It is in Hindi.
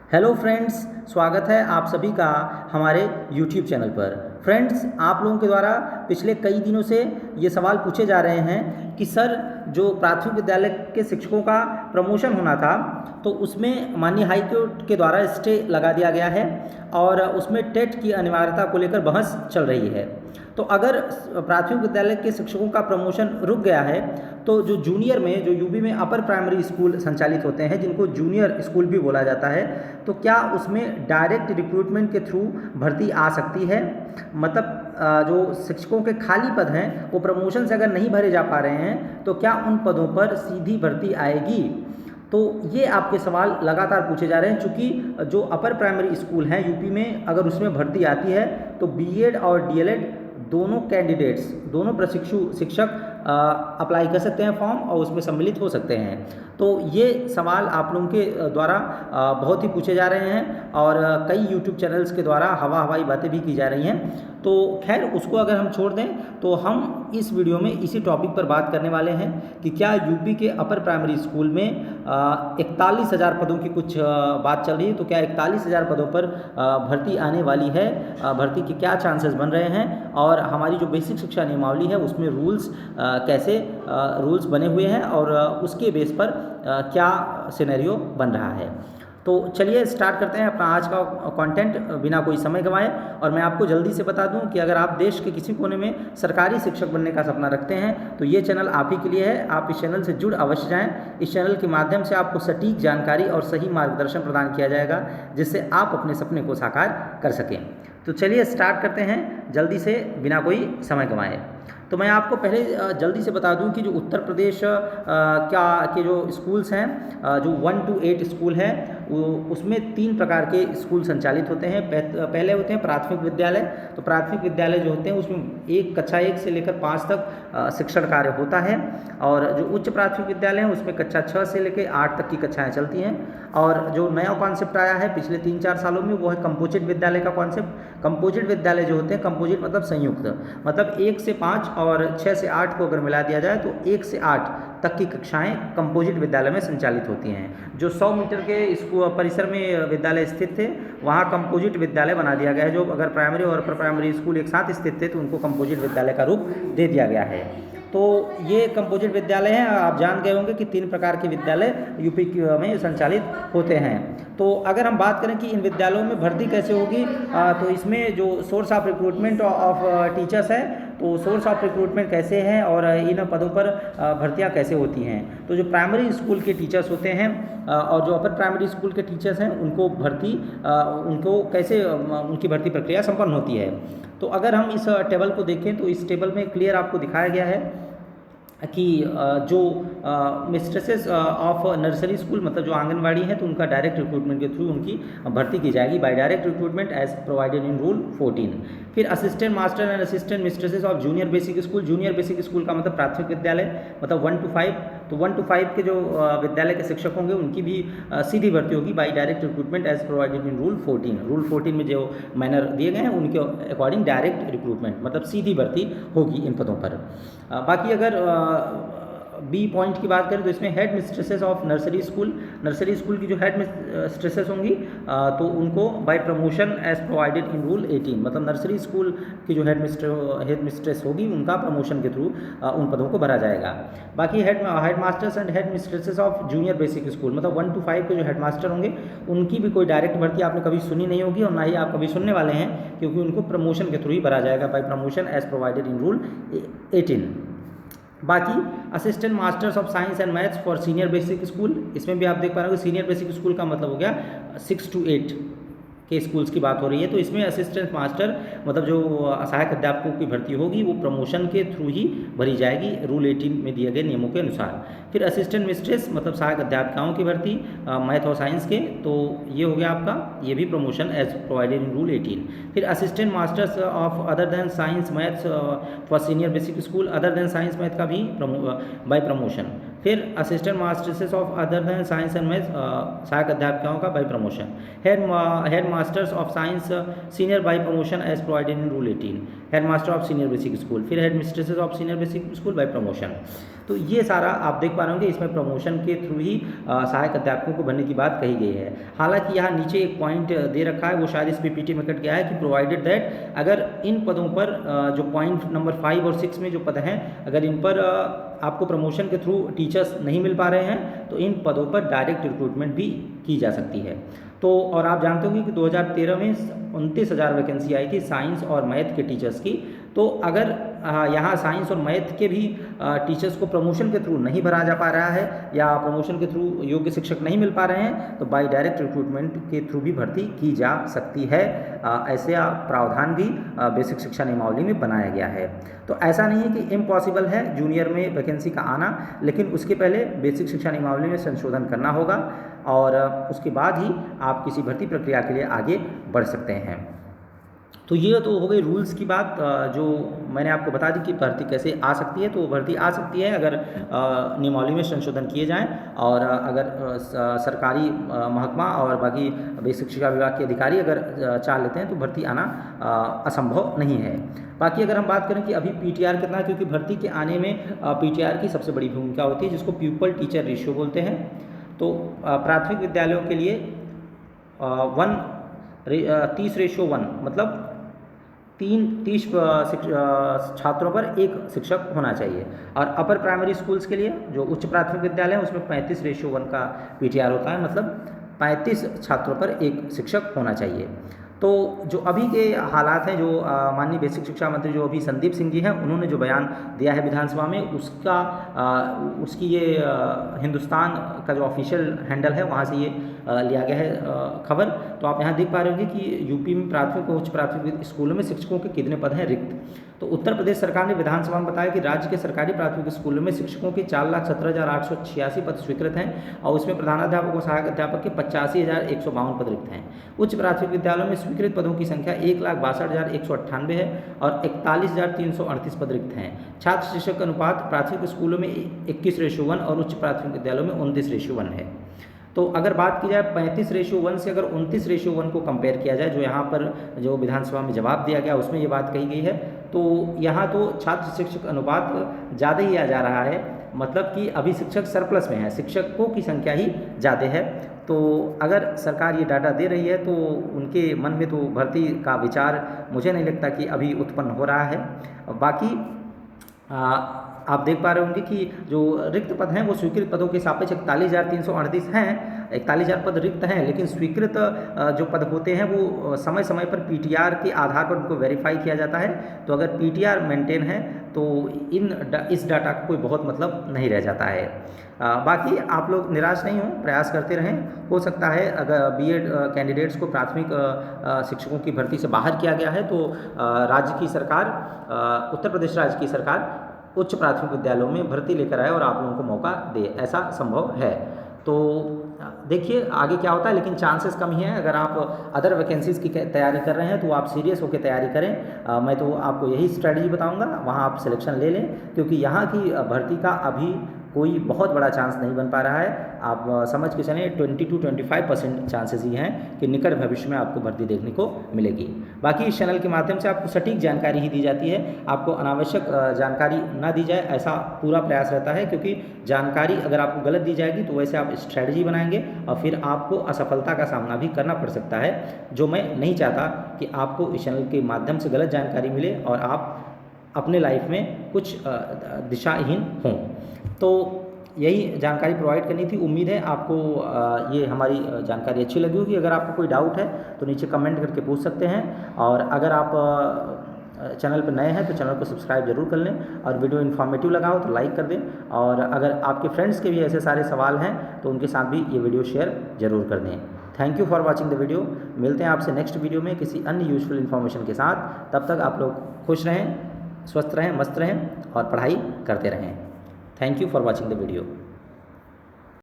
हेलो फ्रेंड्स, स्वागत है आप सभी का हमारे यूट्यूब चैनल पर। फ्रेंड्स, आप लोगों के द्वारा पिछले कई दिनों से ये सवाल पूछे जा रहे हैं कि सर, जो प्राथमिक विद्यालय के शिक्षकों का प्रमोशन होना था तो उसमें माननीय हाई कोर्ट के द्वारा स्टे लगा दिया गया है और उसमें टेट की अनिवार्यता को लेकर बहस चल रही है। तो अगर प्राथमिक विद्यालय के शिक्षकों का प्रमोशन रुक गया है तो जो जूनियर में, जो यूपी में अपर प्राइमरी स्कूल संचालित होते हैं जिनको जूनियर स्कूल भी बोला जाता है, तो क्या उसमें डायरेक्ट रिक्रूटमेंट के थ्रू भर्ती आ सकती है? मतलब जो शिक्षकों के खाली पद हैं वो प्रमोशन से अगर नहीं भरे जा पा रहे हैं तो क्या उन पदों पर सीधी भर्ती आएगी? तो ये आपके सवाल लगातार पूछे जा रहे हैं। चूँकि जो अपर प्राइमरी स्कूल हैं यूपी में, अगर उसमें भर्ती आती है तो बीएड और डीएलएड दोनों कैंडिडेट्स, दोनों प्रशिक्षु शिक्षक अप्लाई कर सकते हैं फॉर्म और उसमें सम्मिलित हो सकते हैं। तो ये सवाल आप लोगों के द्वारा बहुत ही पूछे जा रहे हैं और कई यूट्यूब चैनल्स के द्वारा हवाई बातें भी की जा रही हैं। तो खैर, उसको अगर हम छोड़ दें तो हम इस वीडियो में इसी टॉपिक पर बात करने वाले हैं कि क्या यूपी के अपर प्राइमरी स्कूल में 41,000 पदों की कुछ बात चल रही है, तो क्या 41,000 पदों पर भर्ती आने वाली है? भर्ती के क्या चांसेस बन रहे हैं और हमारी जो बेसिक शिक्षा नियमावली है उसमें रूल्स कैसे रूल्स बने हुए हैं और उसके बेस पर क्या सिनेरियो बन रहा है। तो चलिए स्टार्ट करते हैं अपना आज का कंटेंट बिना कोई समय गंवाए। और मैं आपको जल्दी से बता दूं कि अगर आप देश के किसी कोने में सरकारी शिक्षक बनने का सपना रखते हैं तो ये चैनल आप ही के लिए है। आप इस चैनल से जुड़ अवश्य जाएं। इस चैनल के माध्यम से आपको सटीक जानकारी और सही मार्गदर्शन प्रदान किया जाएगा जिससे आप अपने सपने को साकार कर सकें। तो चलिए स्टार्ट करते हैं जल्दी से बिना कोई समय गंवाए। तो मैं आपको पहले जल्दी से बता दूं कि जो उत्तर प्रदेश क्या के जो स्कूल्स हैं, जो 1 to 8 स्कूल है, उसमें 3 प्रकार के स्कूल संचालित होते हैं। पहले होते हैं प्राथमिक विद्यालय। तो प्राथमिक विद्यालय जो होते हैं उसमें कक्षा 1 से लेकर 5 तक शिक्षण कार्य होता है। और जो उच्च प्राथमिक विद्यालय हैं उसमें कक्षा 6 से लेकर 8 तक की कक्षाएँ चलती हैं। और जो नया कॉन्सेप्ट आया है पिछले 3-4 सालों में वो है कंपोजिट विद्यालय का कॉन्सेप्ट। कंपोजिट विद्यालय जो होते हैं, कंपोजिट मतलब संयुक्त, मतलब 1 से 5 और 6 से 8 को अगर मिला दिया जाए तो 1 से 8 तक की कक्षाएं कंपोजिट विद्यालय में संचालित होती हैं। जो 100 मीटर के स्कूल परिसर में विद्यालय स्थित थे वहाँ कंपोजिट विद्यालय बना दिया गया है। जो अगर प्राइमरी और अपर प्राइमरी स्कूल एक साथ स्थित थे तो उनको कंपोजिट विद्यालय का रूप दे दिया गया है। तो ये कंपोजिट विद्यालय हैं। आप जान गए होंगे कि 3 प्रकार के विद्यालय यूपी में संचालित होते हैं। तो अगर हम बात करें कि इन विद्यालयों में भर्ती कैसे होगी, तो इसमें जो source of recruitment of teachers है, तो सोर्स ऑफ रिक्रूटमेंट कैसे हैं और इन पदों पर भर्तियां कैसे होती हैं। तो जो प्राइमरी स्कूल के टीचर्स होते हैं और जो अपर प्राइमरी स्कूल के टीचर्स हैं उनको उनकी भर्ती प्रक्रिया संपन्न होती है। तो अगर हम इस टेबल को देखें तो इस टेबल में क्लियर आपको दिखाया गया है कि जो मिस्ट्रेसेस ऑफ नर्सरी स्कूल, मतलब जो आंगनवाड़ी हैं, तो उनका डायरेक्ट रिक्रूटमेंट के थ्रू उनकी भर्ती की जाएगी by direct recruitment as provided in rule 14। फिर assistant master and assistant mistresses of junior basic school. Junior basic school का मतलब प्राथमिक विद्यालय, मतलब 1 to 5। तो 1 to 5 के जो विद्यालय के शिक्षक होंगे उनकी भी सीधी भर्ती होगी by direct recruitment as provided in rule 14। Rule 14 में जो मैनर दिए गए हैं उनके अकॉर्डिंग डायरेक्ट रिक्रूटमेंट, मतलब सीधी भर्ती होगी इन पदों पर। बाकी अगर बी पॉइंट की बात करें तो इसमें head mistresses of nursery school. Nursery school की जो हेड मिस्ट्रेसेस होंगी तो उनको by promotion as provided in rule 18, मतलब नर्सरी स्कूल की जो हेड मिस्ट्रेस होगी उनका प्रमोशन के थ्रू उन पदों को भरा जाएगा। बाकी head masters and head mistresses of junior basic school, मतलब 1 to 5 के जो हेड मास्टर होंगे उनकी भी कोई डायरेक्ट भर्ती आपने कभी सुनी नहीं होगी और ना ही आप कभी सुनने वाले हैं, क्योंकि उनको प्रमोशन के थ्रू ही भरा जाएगा by promotion as provided in rule 18। बाकी assistant masters of science and maths for senior basic school, इसमें भी आप देख पा रहे हो सीनियर बेसिक स्कूल का मतलब हो गया 6 to 8 के स्कूल्स की बात हो रही है। तो इसमें असिस्टेंट मास्टर, मतलब जो सहायक अध्यापकों की भर्ती होगी वो प्रमोशन के थ्रू ही भरी जाएगी रूल 18 में दिए गए नियमों के अनुसार। फिर असिस्टेंट मिस्ट्रेस, मतलब सहायक अध्यापिकाओं की भर्ती मैथ और साइंस के, तो ये हो गया आपका, ये भी promotion as provided in rule 18। फिर assistant masters of other than science maths for senior basic school, other than science math का भी बाय प्रमोशन। फिर assistant masters of other than science and maths, सहायक अध्यापिकाओं का by promotion. Head masters of science senior by promotion as provided in rule 18। Head master of senior basic school. फिर head mistresses of senior basic school bye promotion. तो ये सारा आप देख पा रहे होंगे, इसमें प्रमोशन के थ्रू ही सहायक अध्यापकों को भरने की बात कही गई है। हालांकि यहाँ नीचे एक पॉइंट दे रखा है, वो शायद इस पीपीटी में कट गया है, कि प्रोवाइडेड दैट अगर इन पदों पर जो पॉइंट नंबर 5 और 6 में जो पद हैं, अगर इन पर आपको प्रमोशन के थ्रू टीचर्स नहीं मिल पा रहे हैं तो इन पदों पर डायरेक्ट रिक्रूटमेंट भी की जा सकती है। तो और आप जानते होंगे कि 2013 में 29,000 वैकेंसी आई थी साइंस और मैथ के टीचर्स की। तो अगर यहाँ साइंस और मैथ के भी टीचर्स को प्रमोशन के थ्रू नहीं भरा जा पा रहा है या प्रमोशन के थ्रू योग्य शिक्षक नहीं मिल पा रहे हैं, तो बाय डायरेक्ट रिक्रूटमेंट के थ्रू भी भर्ती की जा सकती है। ऐसे प्रावधान भी बेसिक शिक्षा नियमावली में बनाया गया है। तो ऐसा नहीं है कि इम्पॉसिबल है जूनियर में वैकेंसी का आना, लेकिन उसके पहले बेसिक शिक्षा नियमावली में संशोधन करना होगा और उसके बाद ही आप किसी भर्ती प्रक्रिया के लिए आगे बढ़ सकते हैं। तो ये तो हो गई रूल्स की बात, जो मैंने आपको बता दी कि भर्ती कैसे आ सकती है। तो भर्ती आ सकती है अगर नियमावली में संशोधन किए जाएं और अगर सरकारी महकमा और बाकी बेसिक शिक्षा विभाग के अधिकारी अगर चाह लेते हैं तो भर्ती आना असंभव नहीं है। बाकी अगर हम बात करें कि अभी पीटीआर कितना है, क्योंकि भर्ती के आने में पीटीआर की सबसे बड़ी भूमिका होती है, जिसको प्यूपल टीचर रेशियो बोलते हैं। तो प्राथमिक विद्यालयों के लिए 30:1 मतलब 30 छात्रों पर एक शिक्षक होना चाहिए। और अपर प्राइमरी स्कूल्स के लिए जो उच्च प्राथमिक विद्यालय हैं उसमें 35:1 का पीटीआर होता है, मतलब 35 छात्रों पर एक शिक्षक होना चाहिए। तो जो अभी के हालात हैं, जो माननीय बेसिक शिक्षा मंत्री जो अभी संदीप सिंह जी हैं, उन्होंने जो बयान दिया है विधानसभा में, उसकी ये हिंदुस्तान का जो ऑफिशियल हैंडल है वहाँ से ये लिया गया है खबर। तो आप यहाँ देख पा रहे होंगे कि यूपी में प्राथमिक और उच्च प्राथमिक स्कूलों में शिक्षकों के कितने पद हैं रिक्त। तो उत्तर प्रदेश सरकार ने विधानसभा में बताया कि राज्य के सरकारी प्राथमिक स्कूलों में शिक्षकों के 4,17,886 पद स्वीकृत हैं और उसमें प्रधानाध्यापक और सहायक अध्यापक के 85,152 पद रिक्त हैं। उच्च प्राथमिक विद्यालयों में स्वीकृत पदों की संख्या 1,62,198 है और 41,338 पद रिक्त हैं। छात्र शिक्षक अनुपात प्राथमिक स्कूलों में 21:1 और उच्च प्राथमिक विद्यालयों में 29:1 है। तो अगर बात की जाए 35:1 से अगर 29:1 को कंपेयर किया जाए, जो यहाँ पर जो विधानसभा में जवाब दिया गया उसमें ये बात कही गई है, तो यहाँ तो छात्र शिक्षक अनुपात ज़्यादा ही आ जा रहा है, मतलब कि अभी शिक्षक सरप्लस में है, शिक्षकों की संख्या ही ज़्यादा है। तो अगर सरकार ये डाटा दे रही है तो उनके मन में तो भर्ती का विचार मुझे नहीं लगता कि अभी उत्पन्न हो रहा है। बाकी आप देख पा रहे होंगे कि जो रिक्त पद हैं वो स्वीकृत पदों के सापेक्ष 41,338 हैं, 41,000 पद रिक्त हैं, लेकिन स्वीकृत जो पद होते हैं वो समय समय पर पीटीआर के आधार पर उनको वेरीफाई किया जाता है। तो अगर पीटीआर मेंटेन है तो इस डाटा का कोई बहुत मतलब नहीं रह जाता है। बाकी आप लोग निराश नहीं हों, प्रयास करते रहें। हो सकता है अगर बीएड कैंडिडेट्स को प्राथमिक शिक्षकों की भर्ती से बाहर किया गया है तो राज्य की सरकार, उत्तर प्रदेश राज्य की सरकार उच्च प्राथमिक विद्यालयों में भर्ती लेकर आए और आप लोगों को मौका दे, ऐसा संभव है। तो देखिए आगे क्या होता है, लेकिन चांसेस कम ही हैं। अगर आप अदर वैकेंसीज़ की तैयारी कर रहे हैं तो आप सीरियस होकर तैयारी करें। मैं तो आपको यही स्ट्रैटेजी बताऊंगा, वहाँ आप सिलेक्शन ले लें, क्योंकि यहाँ की भर्ती का अभी कोई बहुत बड़ा चांस नहीं बन पा रहा है। आप समझ के चलें 20 to 25% चांसेस ही हैं कि निकट भविष्य में आपको भर्ती देखने को मिलेगी। बाकी इस चैनल के माध्यम से आपको सटीक जानकारी ही दी जाती है, आपको अनावश्यक जानकारी ना दी जाए, ऐसा पूरा प्रयास रहता है। क्योंकि जानकारी अगर आपको गलत दी जाएगी तो वैसे आप स्ट्रैटेजी बनाएंगे और फिर आपको असफलता का सामना भी करना पड़ सकता है, जो मैं नहीं चाहता कि आपको इस चैनल के माध्यम से गलत जानकारी मिले और आप अपने लाइफ में कुछ दिशाहीन हों। तो यही जानकारी प्रोवाइड करनी थी। उम्मीद है आपको ये हमारी जानकारी अच्छी लगी होगी। अगर आपको कोई डाउट है तो नीचे कमेंट करके पूछ सकते हैं, और अगर आप चैनल पर नए हैं तो चैनल को सब्सक्राइब जरूर कर लें, और वीडियो इन्फॉर्मेटिव लगा हो तो लाइक कर दें, और अगर आपके फ्रेंड्स के भी ऐसे सारे सवाल हैं तो उनके साथ भी ये वीडियो शेयर जरूर कर दें। Thank you for watching the video. मिलते हैं आपसे नेक्स्ट वीडियो में किसी अन्य यूजफुल इन्फॉर्मेशन के साथ। तब तक आप लोग खुश रहें, स्वस्थ रहें, मस्त रहें और पढ़ाई करते रहें। Thank you for watching the video.